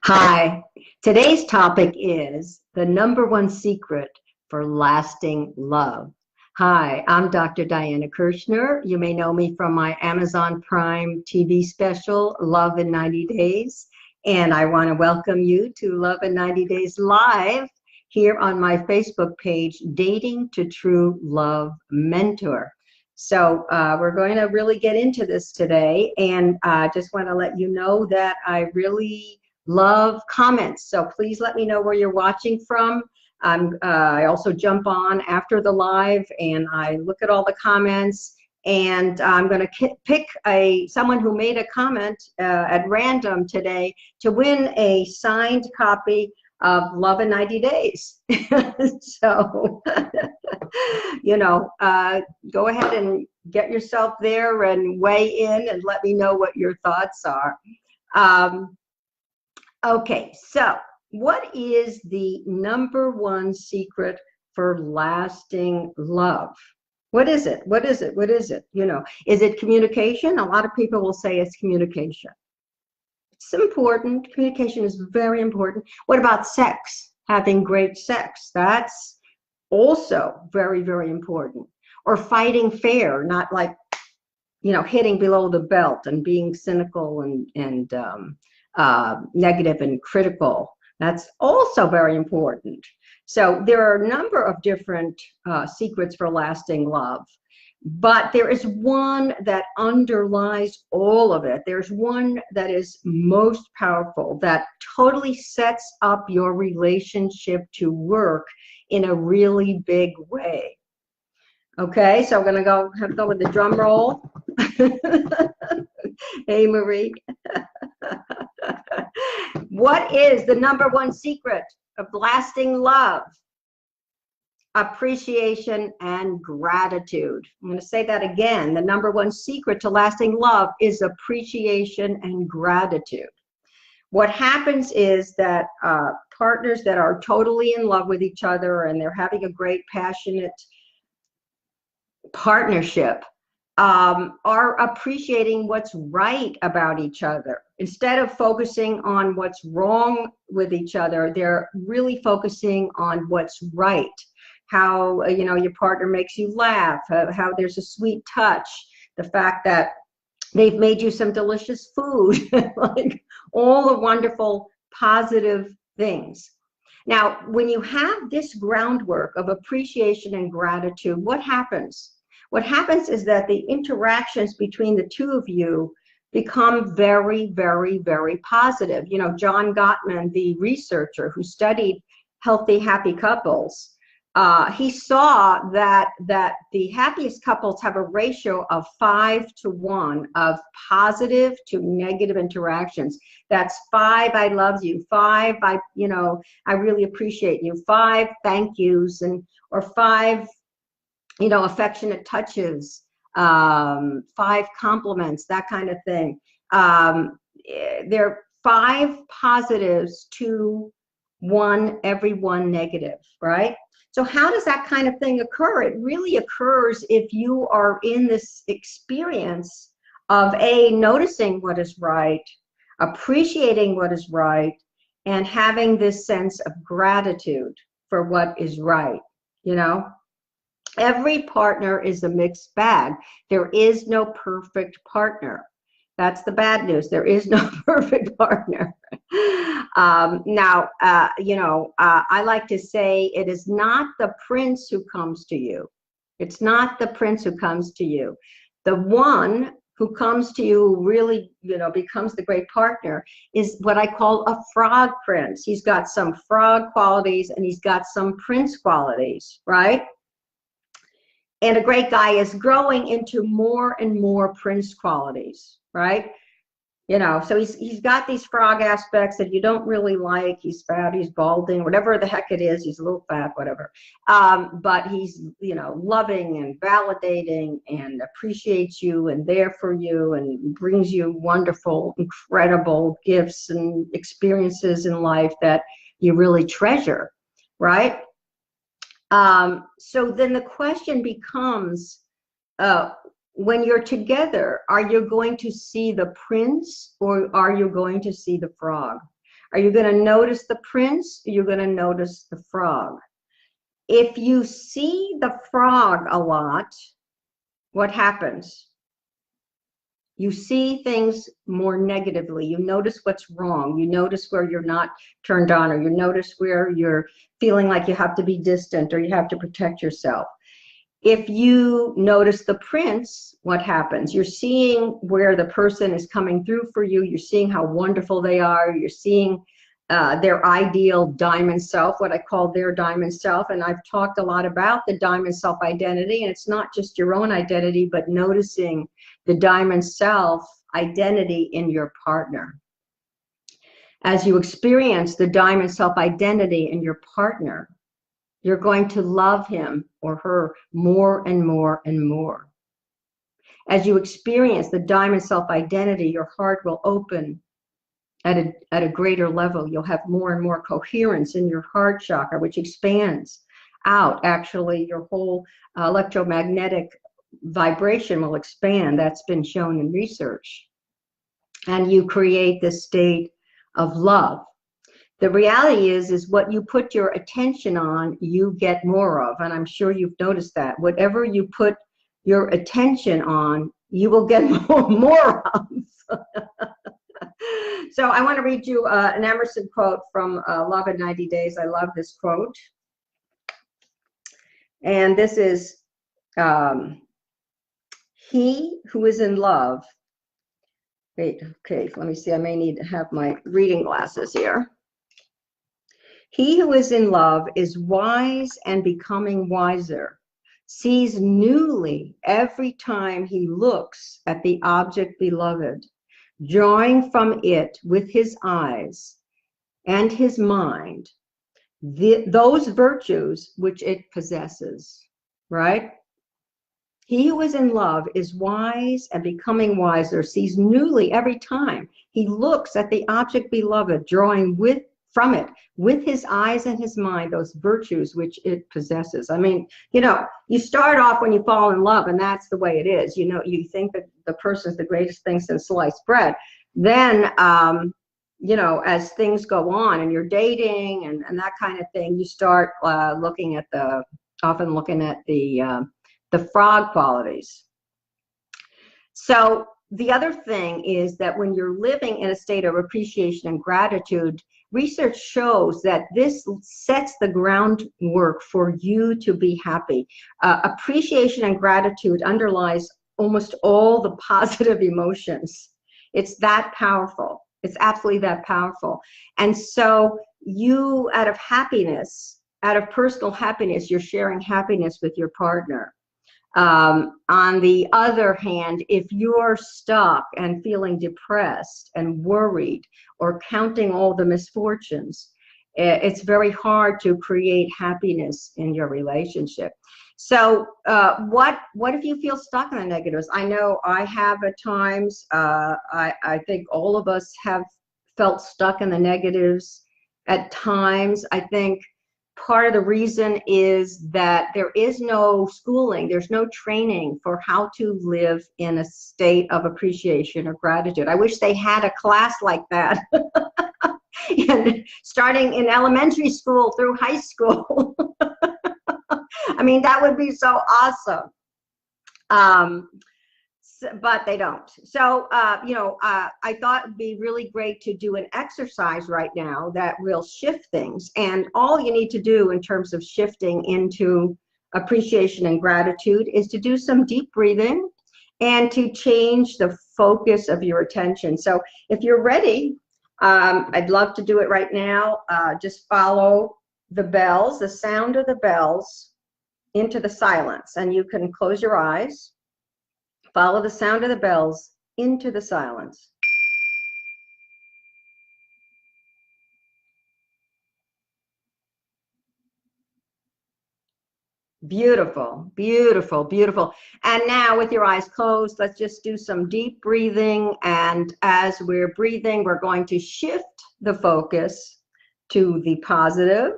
Hi, today's topic is the number one secret for lasting love. Hi, I'm Dr. Diana Kirshner. You may know me from my Amazon Prime TV special, Love in 90 Days. And I want to welcome you to Love in 90 Days Live here on my Facebook page, Dating to True Love Mentor. So we're going to really get into this today. And I just want to let you know that I really love comments. So please let me know where you're watching from. I also jump on after the live and I look at all the comments, and I'm going to pick someone who made a comment at random today to win a signed copy of Love in 90 Days. So, go ahead and get yourself there and weigh in and let me know what your thoughts are. Okay, so what is the number one secret for lasting love? What is it? What is it? What is it? Is it communication? A lot of people will say it's communication. It's important. Communication is very important. What about sex? Having great sex. That's also very, very important. Or fighting fair, not like, hitting below the belt and being cynical and negative and critical. That's also very important. So there are a number of different secrets for lasting love, but there is one that underlies all of it. There's one that is most powerful, that totally sets up your relationship to work in a really big way. Okay, so I'm going to have to go with the drum roll. Hey, Marie. What is the number one secret of lasting love? Appreciation and gratitude. I'm going to say that again. The number one secret to lasting love is appreciation and gratitude. What happens is that partners that are totally in love with each other and they're having a great, passionate partnership are appreciating what's right about each other. Instead of focusing on what's wrong with each other, they're really focusing on what's right. How, your partner makes you laugh, how there's a sweet touch, the fact that they've made you some delicious food, like all the wonderful, positive things. Now, when you have this groundwork of appreciation and gratitude, what happens? What happens is that the interactions between the two of you become very, very, very positive. John Gottman, the researcher who studied healthy, happy couples, he saw that the happiest couples have a ratio of 5-to-1 of positive to negative interactions. That's 5, I love you, 5, I really appreciate you, 5 thank yous, or 5, affectionate touches, 5 compliments, that kind of thing. There are 5 positives to every 1 negative, right? So how does that kind of thing occur? It really occurs if you are in this experience of noticing what is right, appreciating what is right, and having this sense of gratitude for what is right, Every partner is a mixed bag. There is no perfect partner. That's the bad news. There is no perfect partner. I like to say it is not the prince who comes to you. It's not the prince who comes to you. The one who comes to you, who really, becomes the great partner, is what I call a frog prince. He's got some frog qualities and he's got some prince qualities, right? And a great guy is growing into more and more prince qualities, right? So he's got these frog aspects that you don't really like. He's fat, he's balding, whatever the heck it is. He's a little fat, whatever. But he's, loving and validating and appreciates you and there for you and brings you wonderful, incredible gifts and experiences in life that you really treasure, right? So then the question becomes, when you're together, are you going to see the prince or are you going to see the frog? Are you going to notice the prince? Or you're going to notice the frog? If you see the frog a lot, what happens? You see things more negatively. You notice what's wrong. You notice where you're not turned on, or you notice where you're feeling like you have to be distant or you have to protect yourself. If you notice the prince, what happens? You're seeing where the person is coming through for you. You're seeing how wonderful they are. You're seeing their ideal diamond self, what I call their diamond self. And I've talked a lot about the diamond self identity. And it's not just your own identity, but noticing the diamond self identity in your partner. As you experience the diamond self identity in your partner, you're going to love him or her more and more and more. As you experience the diamond self identity, your heart will open at a greater level. You'll have more and more coherence in your heart chakra, which expands out. Actually, your whole electromagnetic vibration will expand. That's been shown in research. And you create this state of love. The reality is what you put your attention on, you get more of. And I'm sure you've noticed that. Whatever you put your attention on, you will get more of. So I want to read you an Emerson quote from Love in 90 Days. I love this quote. And this is, he who is in love. Wait, okay, let me see. I may need to have my reading glasses here. He who is in love is wise and becoming wiser, sees newly every time he looks at the object beloved, drawing from it with his eyes and his mind those virtues which it possesses, right? He who is in love is wise and becoming wiser, sees newly every time he looks at the object beloved, drawing from it with his eyes and his mind those virtues which it possesses. I mean, you know, you start off when you fall in love, and that's the way it is. You know, you think that the person's the greatest thing since sliced bread. Then, you know, as things go on and you're dating and that kind of thing, you start often looking at the frog qualities. So the other thing is that when you're living in a state of appreciation and gratitude, research shows that this sets the groundwork for you to be happy. Appreciation and gratitude underlies almost all the positive emotions. It's that powerful. It's absolutely that powerful. And so you, out of happiness, out of personal happiness, you're sharing happiness with your partner. On the other hand, if you're stuck and feeling depressed and worried or counting all the misfortunes, it's very hard to create happiness in your relationship. So what if you feel stuck in the negatives? I know I have at times. I think all of us have felt stuck in the negatives at times. I think part of the reason is that there is no schooling, there's no training for how to live in a state of appreciation or gratitude. I wish they had a class like that. And starting in elementary school through high school. I mean, that would be so awesome. But they don't. So, you know, I thought it'd be really great to do an exercise right now that will shift things. And all you need to do in terms of shifting into appreciation and gratitude is to do some deep breathing and to change the focus of your attention. So if you're ready, I'd love to do it right now. Just follow the bells, the sound of the bells into the silence. And you can close your eyes. Follow the sound of the bells into the silence. Beautiful, beautiful, beautiful. And now with your eyes closed, let's just do some deep breathing. And as we're breathing, we're going to shift the focus to the positive.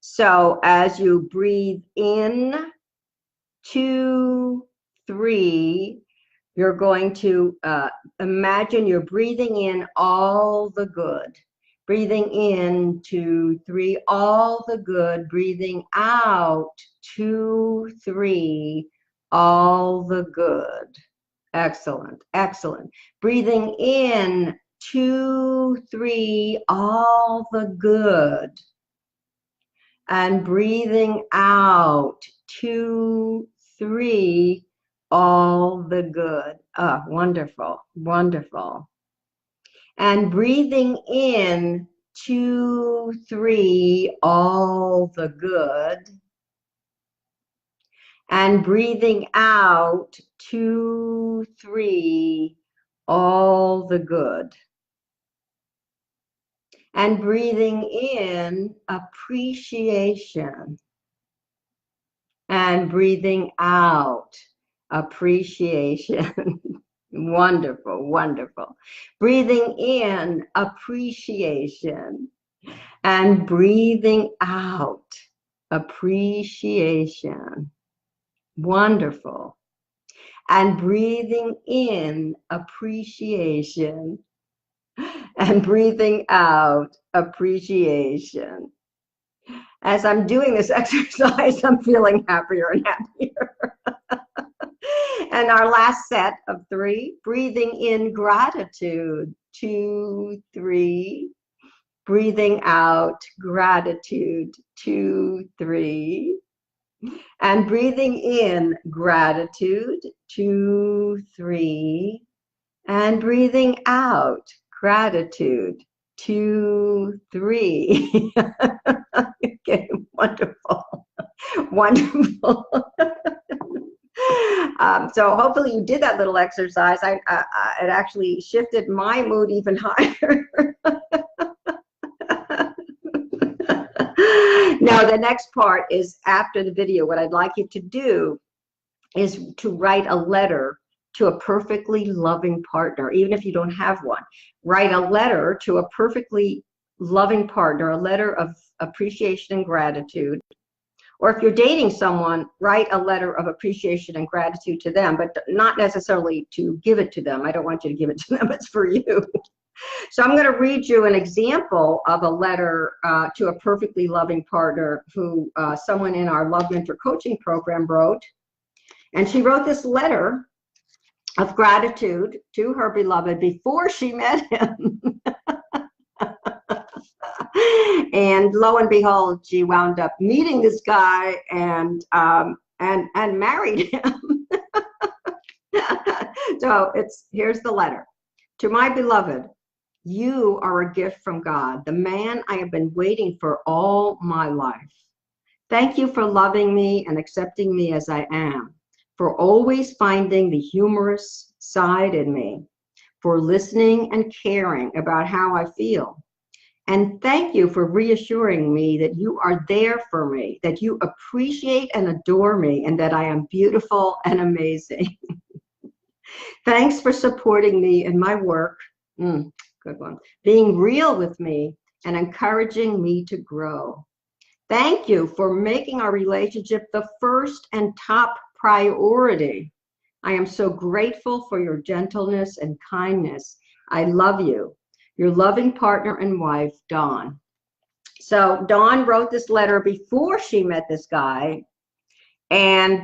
So as you breathe in, 2, 3, you're going to imagine you're breathing in all the good. Breathing in, 2, 3, all the good. Breathing out, 2, 3, all the good. Excellent, excellent. Breathing in, 2, 3, all the good. And breathing out, 2, 3, all the good. Ah, wonderful, wonderful. And breathing in, 2, 3, all the good. And breathing out, 2, 3, all the good. And breathing in, appreciation. And breathing out, appreciation. Wonderful, wonderful. Breathing in, appreciation. And breathing out, appreciation. Wonderful. And breathing in, appreciation. And breathing out, appreciation. As I'm doing this exercise, I'm feeling happier and happier. And our last set of 3, breathing in gratitude, 2, 3. Breathing out gratitude, 2, 3. And breathing in gratitude, 2, 3. And breathing out gratitude, 2, 3. Okay, wonderful, wonderful. So hopefully you did that little exercise. It actually shifted my mood even higher. Now, the next part is after the video. What I'd like you to do is to write a letter to a perfectly loving partner, even if you don't have one. Write a letter to a perfectly loving partner, a letter of appreciation and gratitude. Or if you're dating someone, write a letter of appreciation and gratitude to them, but not necessarily to give it to them. I don't want you to give it to them, it's for you. So I'm going to read you an example of a letter to a perfectly loving partner who someone in our Love Mentor coaching program wrote. And she wrote this letter of gratitude to her beloved before she met him. And lo and behold, she wound up meeting this guy and married him. So here's the letter. To my beloved, you are a gift from God, the man I have been waiting for all my life. Thank you for loving me and accepting me as I am, for always finding the humorous side in me, for listening and caring about how I feel. And thank you for reassuring me that you are there for me, that you appreciate and adore me, and that I am beautiful and amazing. Thanks for supporting me in my work, good one, being real with me and encouraging me to grow. Thank you for making our relationship the first and top priority. I am so grateful for your gentleness and kindness. I love you. Your loving partner and wife, Dawn. So Dawn wrote this letter before she met this guy, and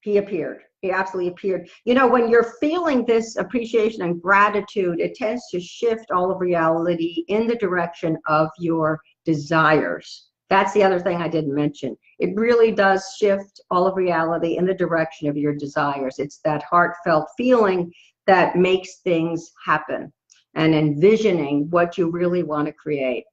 he appeared. He absolutely appeared. You know, when you're feeling this appreciation and gratitude, it tends to shift all of reality in the direction of your desires. That's the other thing I didn't mention. It really does shift all of reality in the direction of your desires. It's that heartfelt feeling that makes things happen and envisioning what you really want to create.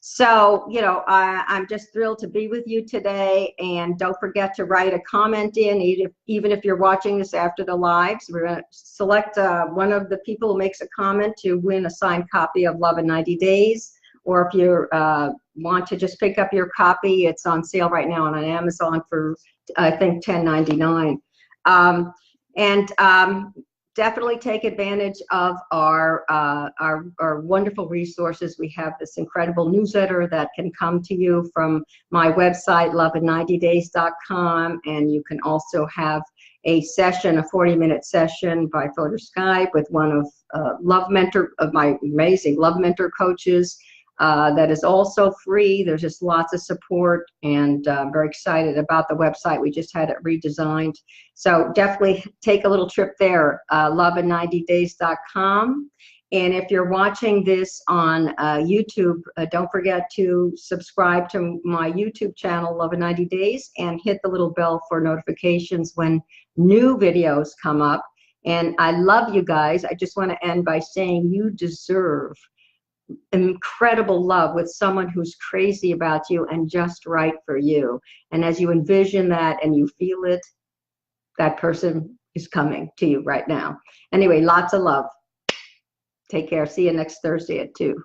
So, you know, I'm just thrilled to be with you today. And don't forget to write a comment in, even if you're watching this after the lives. We're going to select one of the people who makes a comment to win a signed copy of Love in 90 Days. Or if you want to just pick up your copy, it's on sale right now on Amazon for, I think, $10.99. Definitely take advantage of our wonderful resources. We have this incredible newsletter that can come to you from my website, loveinninetydays.com, and you can also have a session, a 40-minute session by phone or Skype with one of love mentor, of my amazing love mentor coaches. That is also free. There's just lots of support, and I'm very excited about the website. We just had it redesigned. So definitely take a little trip there, lovin90days.com. And if you're watching this on YouTube, don't forget to subscribe to my YouTube channel, Love in 90 Days, and hit the little bell for notifications when new videos come up. And I love you guys. I just want to end by saying you deserve incredible love with someone who's crazy about you and just right for you. And as you envision that and you feel it, that person is coming to you right now. Anyway, lots of love. Take care. See you next Thursday at 2.